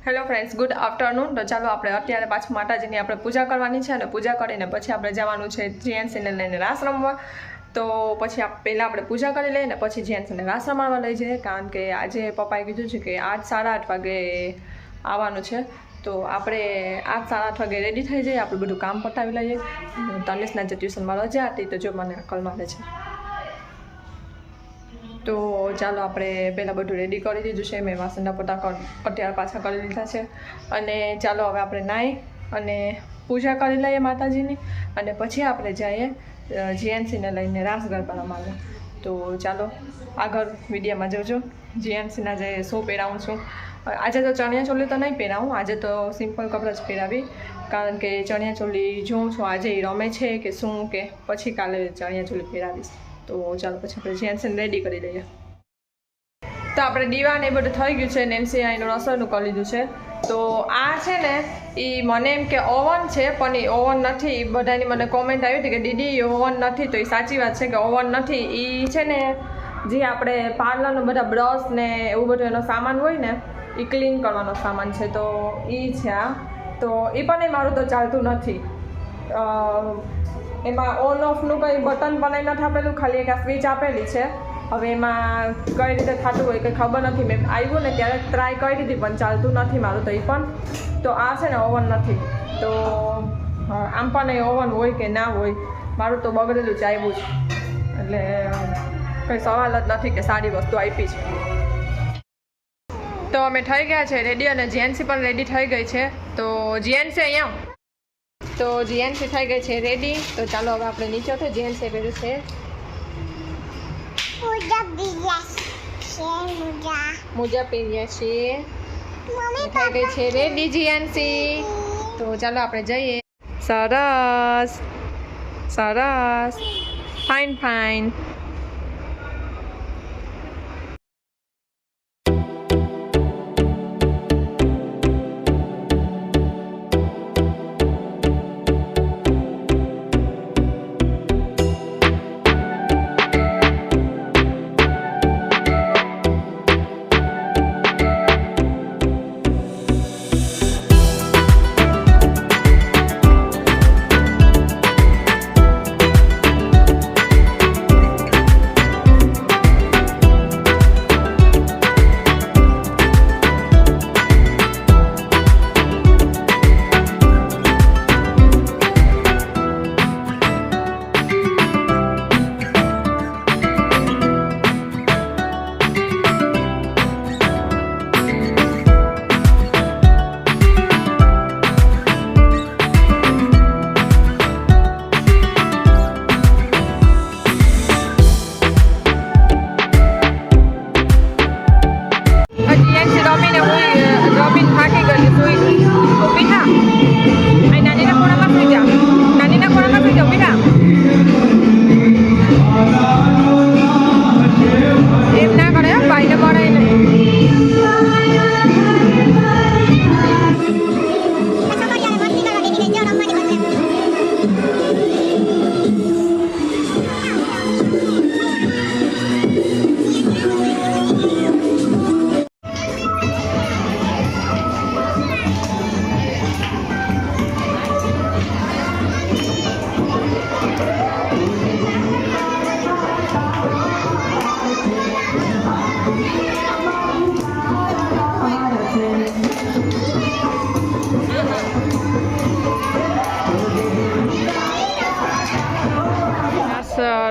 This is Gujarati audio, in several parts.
Hello friends, good afternoon. તો ચાલો આપણે અત્યારે પાછું માતાજીની આપણે પૂજા કરવાની છે અને પૂજા કરીને પછી આપણે જવાનું છે જીએનસીને લઈને રાસ રમવા. તો પછી પહેલાં આપણે પૂજા કરી લઈએ ને પછી જીએનસીને રાસ રમાડવા લઈ જઈએ, કારણ કે આજે પપ્પાએ કીધું છે કે 8-8:30 વાગે આવવાનું છે. તો આપણે 8-8:30 વાગે રેડી થઈ જઈએ, આપણે બધું કામ પતાવી લઈએ. તનિષના જે ટ્યુશનમાં રજા હતી તો જો મને અકલ મારે છે. તો ચાલો આપણે પહેલાં બધું રેડી કરી દીધું છે. મેં વાસણના પોતા અત્યારે પાછા કરી લીધા છે અને ચાલો હવે આપણે નાહી અને પૂજા કરી લઈએ માતાજીની અને પછી આપણે જઈએ જીએનસીને લઈને રાસ ગરબા રમાડવા. તો ચાલો આગળ વિડીયોમાં જોજો જીએનસીના જે શું પહેરાવું છું. આજે તો ચણિયા ચોલી તો નહીં પહેરાવું, આજે તો સિમ્પલ કપડાં જ પહેરાવી, કારણ કે ચણિયા ચોલી જોઉં છું આજે રમે છે કે શું, કે પછી કાલે ચણિયા ચોલી પહેરાવીશ. તો ચાલો પછી આપણે જીએનસીને રેડી કરી દઈએ. તો આપણે દીવાને એ બધું થઈ ગયું છે. નેન્સી અહીંનું રસોઈનું કરી લીધું છે. તો આ છે ને એ મને એમ કે ઓવન છે, પણ એ ઓવન નથી. બધાની મને કોમેન્ટ આવી હતી કે દીદી એ ઓવન નથી, તો એ સાચી વાત છે કે ઓવન નથી. એ છે ને જે આપણે પાર્લરનો બધા બ્રશ ને એવું બધું એનો સામાન હોય ને એ ક્લીન કરવાનો સામાન છે. તો એ છે આ. તો એ પણ એ મારું તો ચાલતું નથી. એમાં ઓન ઓફનું કંઈ બટન પણ નથી આપેલું, ખાલી એક આ સ્વિચ આપેલી છે. હવે એમાં કઈ રીતે થતું હોય કંઈ ખબર નથી. મેં આવ્યું ને ત્યારે ટ્રાય કરી દીધી પણ ચાલતું નથી મારું તો એ પણ. તો આ છે ને ઓવન નથી. તો આમ પણ એ ઓવન હોય કે ના હોય, મારું તો બગડેલું જ આવ્યું છે. એટલે કંઈ સવાલ જ નથી કે સારી વસ્તુ આપી છે. તો અમે થઈ ગયા છે રેડી અને જીએનસી પણ રેડી થઈ ગઈ છે. તો જીએનસી અહીંયા, તો જીએનસી થઈ ગઈ છે રેડી. તો ચાલો હવે આપણે નીચે ઉઠે. જીએનસી પહેર્યું છે મોજા પહેર્યા છીએ, થઈ ગઈ છે રેડી જીએનસી. તો ચાલો આપણે જઈએ. સરસ સરસ, ફાઇન ફાઇન.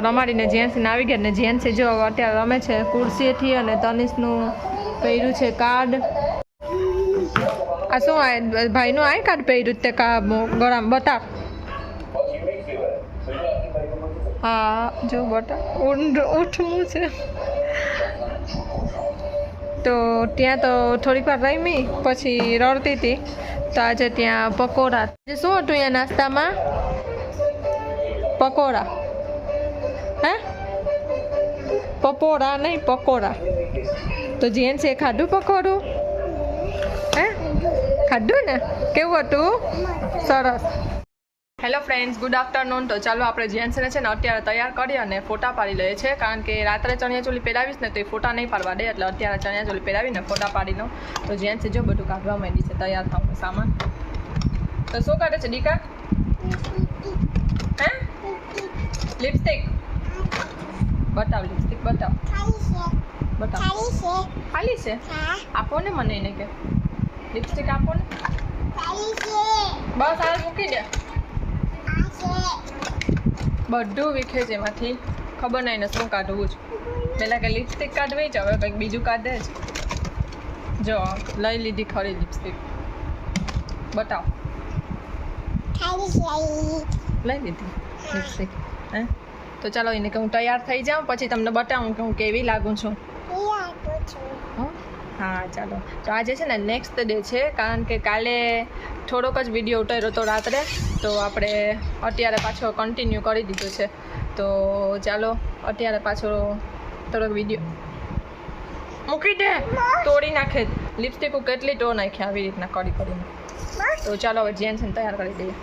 રમાડીને જીએનસીને આવી ગયા ને જીએનસી જો અત્યારે રમે છે ખુરશીથી અને તનિષનું પહેર્યું છે કાર્ડ. આ શું આ ભાઈનું આઈ કાર્ડ પહેર્યું તે ગળામાં બતા. હા જો બતા ઉઠવું છે. તો ત્યાં તો થોડીક વાર રમી પછી રડતી હતી. તો આજે ત્યાં પકોડા. શું હતું અહીંયા નાસ્તામાં? પકોડા. હે પકોડા નહીં, પકોડા. તો જીએનસીએ ખાધું પકોડું? હે ખાધું ને? કેવું હતું? સરસ. Hello friends, good afternoon. તો ચાલો આપણે જેન્ટ્સને છે ને અત્યારે તૈયાર કરી અને ફોટા પાડી લઈએ છીએ, કારણ કે રાત્રે ચણિયાચોલી પહેરાવીશ ને તો એ ફોટા નહીં પાડવા દે, એટલે અત્યારે ચણિયાચોલી પહેરાવીને ફોટા પાડી લઉં. તો જેન્ટ્સ જો બધું કાઢવા માંડી છે તૈયાર થવાનું સામાન. તો શું કાઢે છે દીકા? હે લિપસ્ટિક બતાવ, લિપસ્ટિક બતાવ, બતાવ. ખાલી છે? આપો ને મને એને કે લિપસ્ટિક આપો ને. બસ આ મૂકી દે. બધું વિખે છે એમાંથી, ખબર નહીં ને શું કાઢવું છે. પહેલાં કે લિપસ્ટિક કાઢવી છે, હવે કંઈક બીજું કાઢે છે. જો લઈ લીધી ખરી લિપસ્ટિક, બતાવ. લઈ લીધી લિપસ્ટિક. હે તો ચાલો એને કે હું તૈયાર થઈ જાઉં, પછી તમને બતાવું કે હું કેવી લાગું છું. હા ચાલો. તો આજે છે ને નેક્સ્ટ ડે છે, કારણ કે કાલે થોડોક જ વિડીયો ઉતાર્યો હતો રાત્રે, તો આપણે અત્યારે પાછો કન્ટિન્યુ કરી દીધો છે. તો ચાલો અત્યારે પાછો થોડોક વિડીયો મૂકી દે, તોડી નાખે લિપસ્ટિક. કેટલી ટો નાખી આવી રીતના કરી કરીને. તો ચાલો હવે જેન્ટ્સને તૈયાર કરી દઈએ.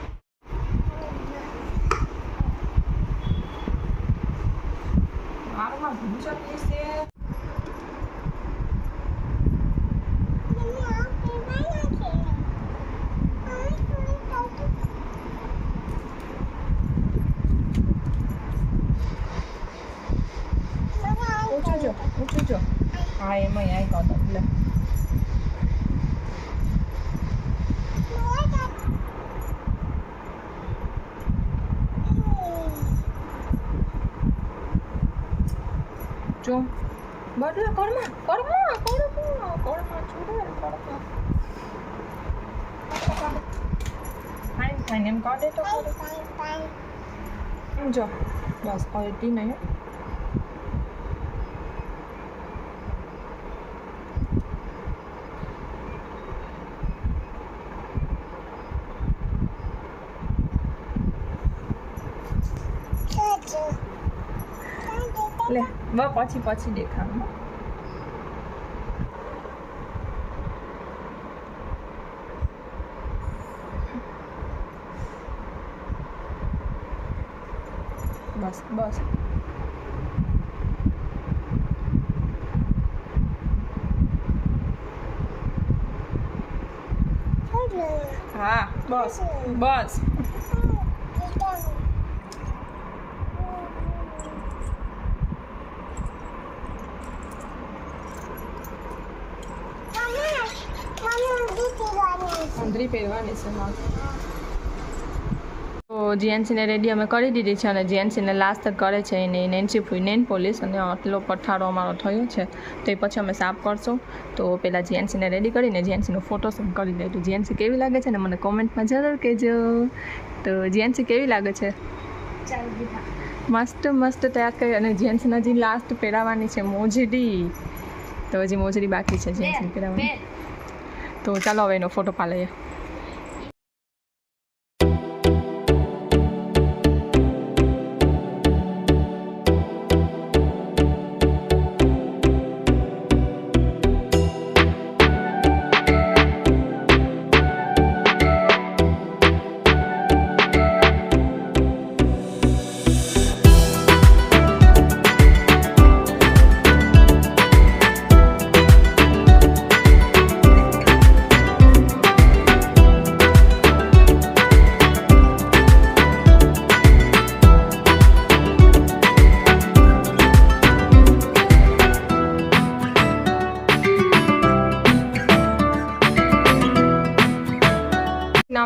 ઊંચું જો. હા એમાં આઈ કાઢો એટલે જો બધું કરમાં ફાઈન એમ કાઢે તો જો બસ ક્વોલિટી નહીં. લે પછી દેખાડું. બસ હા બસ. અંદરી પહેરવાની છે. હા તો જીએનસીને રેડી અમે કરી દીધી છે, અને જીએનસીને લાસ્ટ કરે છે એને નેન્સી ફૂઈ નેન પોલીસ, અને આટલો પઠારો અમારો થયો છે તો એ પછી અમે સાફ કરશું. તો પહેલાં જીએનસીને રેડી કરીને જીએનસીનો ફોટો શૂટ કરી લઈશું. જીએનસી કેવી લાગે છે ને મને કોમેન્ટમાં જરૂર કહેજો. તો જીએનસી કેવી લાગે છે? મસ્ત તૈયાર કરી. અને જીએનસીને હજી લાસ્ટ પહેરાવાની છે મોજડી, તો હજી મોજડી બાકી છે જીએનસી પહેરાવાની. તો ચાલો હવે એનો ફોટો પાડી લઈએ.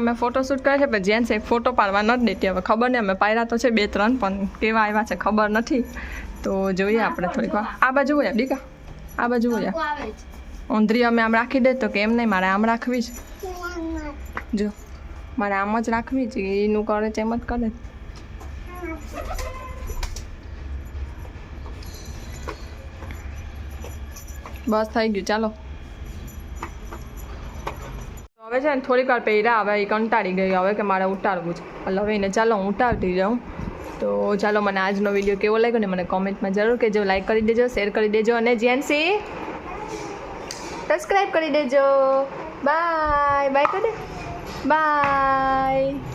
અમે ફોટોશૂટ કરે છે, પણ જેન્ટ્સ એક ફોટો પાડવા નથી દેતી. હવે ખબર નહીં, અમે પાડ્યા તો છે 2-3, પણ કેવા આવ્યા છે ખબર નથી. તો જોઈએ આપણે થોડીક વાર. આ બાજુ હોય દીકા, આ બાજુ હોય. ઊંધરી અમે આમ રાખી દે તો કે એમ નહીં, મારે આમ રાખવી છે. જો મારે આમ જ રાખવી છે, એનું કરે છે એમ જ કરે. બસ થઈ ગયું, ચાલો. હવે છે ને થોડીક વાર પહેર્યા, હવે એ કંટાળી ગઈ, હવે કે મારે ઉતારવું છે. એટલે હવે એને ચાલો હું ઉતારતી જાઉં. તો ચાલો, મને આજનો વિડીયો કેવો લાગ્યો ને મને કોમેન્ટમાં જરૂર કહેજો. લાઈક કરી દેજો, શેર કરી દેજો, અને જેન્સી સબસ્ક્રાઈબ કરી દેજો. બાય કરી દે. બાય.